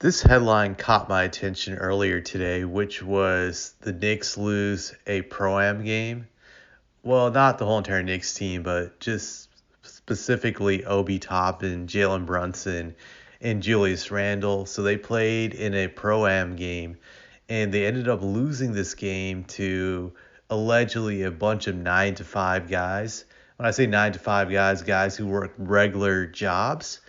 This headline caught my attention earlier today, which was the Knicks lose a Pro-Am game. Well, not the whole entire Knicks team, but just specifically Obi Toppin, Jalen Brunson, and Julius Randle. So they played in a Pro-Am game, and they ended up losing this game to allegedly a bunch of 9 to 5 guys. When I say 9 to 5 guys, guys who work regular jobs.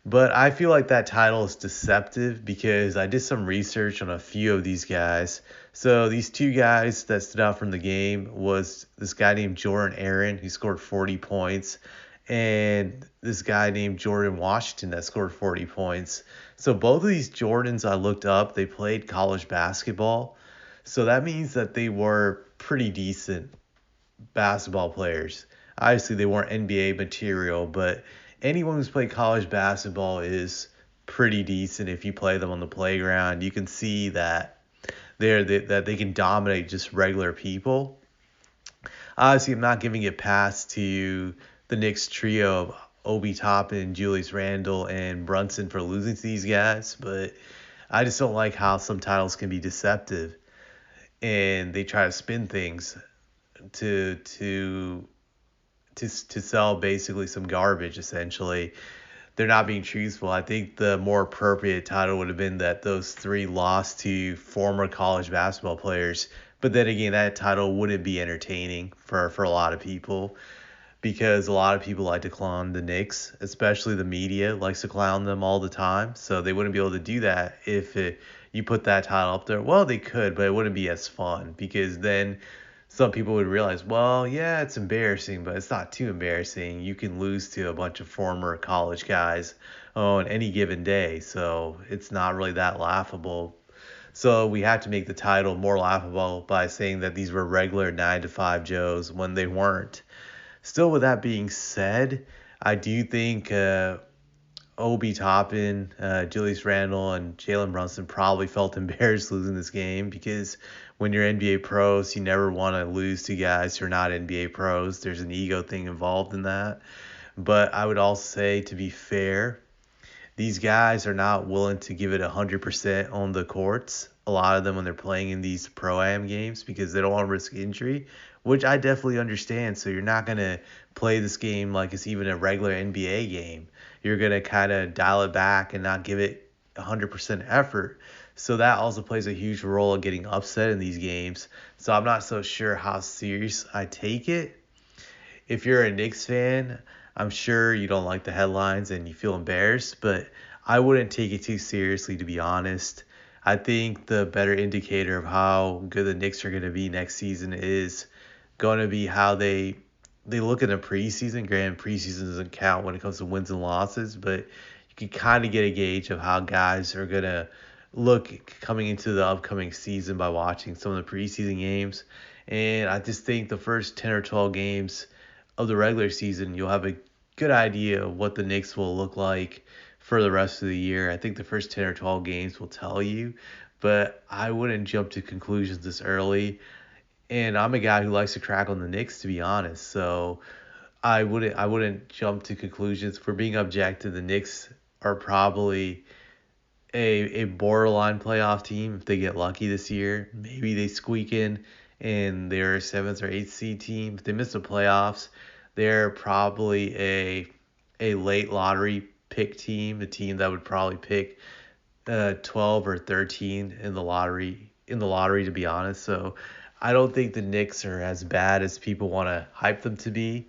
But I feel like that title is deceptive because I did some research on a few of these guys. So these two guys that stood out from the game was this guy named Jordan Aaron, who scored 40 points, and this guy named Jordan Washington that scored 40 points. So both of these Jordans I looked up, they played college basketball. So that means that they were pretty decent basketball players. Obviously, they weren't NBA material, but anyone who's played college basketball is pretty decent if you play them on the playground. You can see that that they can dominate just regular people. Obviously, I'm not giving it past to the Knicks trio of Obi Toppin, Julius Randle, and Brunson for losing to these guys, but I just don't like how some titles can be deceptive and they try to spin things to to to sell basically some garbage essentially. They're not being truthful. I think the more appropriate title would have been that those three lost to former college basketball players. But then again, that title wouldn't be entertaining for a lot of people because a lot of people like to clown the Knicks, especially the media likes to clown them all the time. So they wouldn't be able to do that if you put that title up there. Well, they could, but it wouldn't be as fun because then some people would realize, well, yeah, it's embarrassing, but it's not too embarrassing. You can lose to a bunch of former college guys on any given day, so it's not really that laughable. So we have to make the title more laughable by saying that these were regular 9 to 5 Joes when they weren't. Still, with that being said, I do think Obi Toppin, Julius Randle, and Jalen Brunson probably felt embarrassed losing this game because when you're NBA pros, you never want to lose to guys who are not NBA pros. There's an ego thing involved in that. But I would also say, to be fair, these guys are not willing to give it 100% on the courts. A lot of them when they're playing in these pro-am games because they don't want to risk injury, which I definitely understand. So you're not going to play this game like it's even a regular NBA game. You're going to kind of dial it back and not give it 100% effort. So that also plays a huge role in getting upset in these games. So I'm not so sure how serious I take it. If you're a Knicks fan, I'm sure you don't like the headlines and you feel embarrassed, but I wouldn't take it too seriously, to be honest. I think the better indicator of how good the Knicks are going to be next season is going to be how they look in the preseason. Granted, preseason doesn't count when it comes to wins and losses, but you can kind of get a gauge of how guys are going to look coming into the upcoming season by watching some of the preseason games. And I just think the first 10 or 12 games of the regular season, you'll have a good idea of what the Knicks will look like for the rest of the year. I think the first 10 or 12 games will tell you, but I wouldn't jump to conclusions this early. And I'm a guy who likes to crack on the Knicks, to be honest. So I wouldn't jump to conclusions. For being objective, the Knicks are probably a borderline playoff team if they get lucky this year. Maybe they squeak in and they're a 7th or 8th seed team. If they miss the playoffs, they're probably a late lottery pick team, a team that would probably pick 12 or 13 in the lottery, to be honest. So I don't think the Knicks are as bad as people want to hype them to be.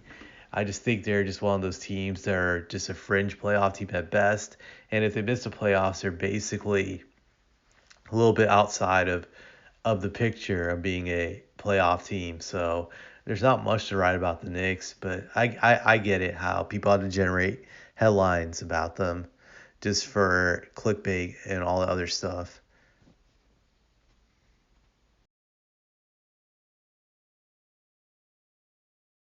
I just think they're just one of those teams that are just a fringe playoff team at best. And if they miss the playoffs, they're basically a little bit outside of the picture of being a playoff team. So there's not much to write about the Knicks, but I get it how people have to generate headlines about them just for clickbait and all the other stuff.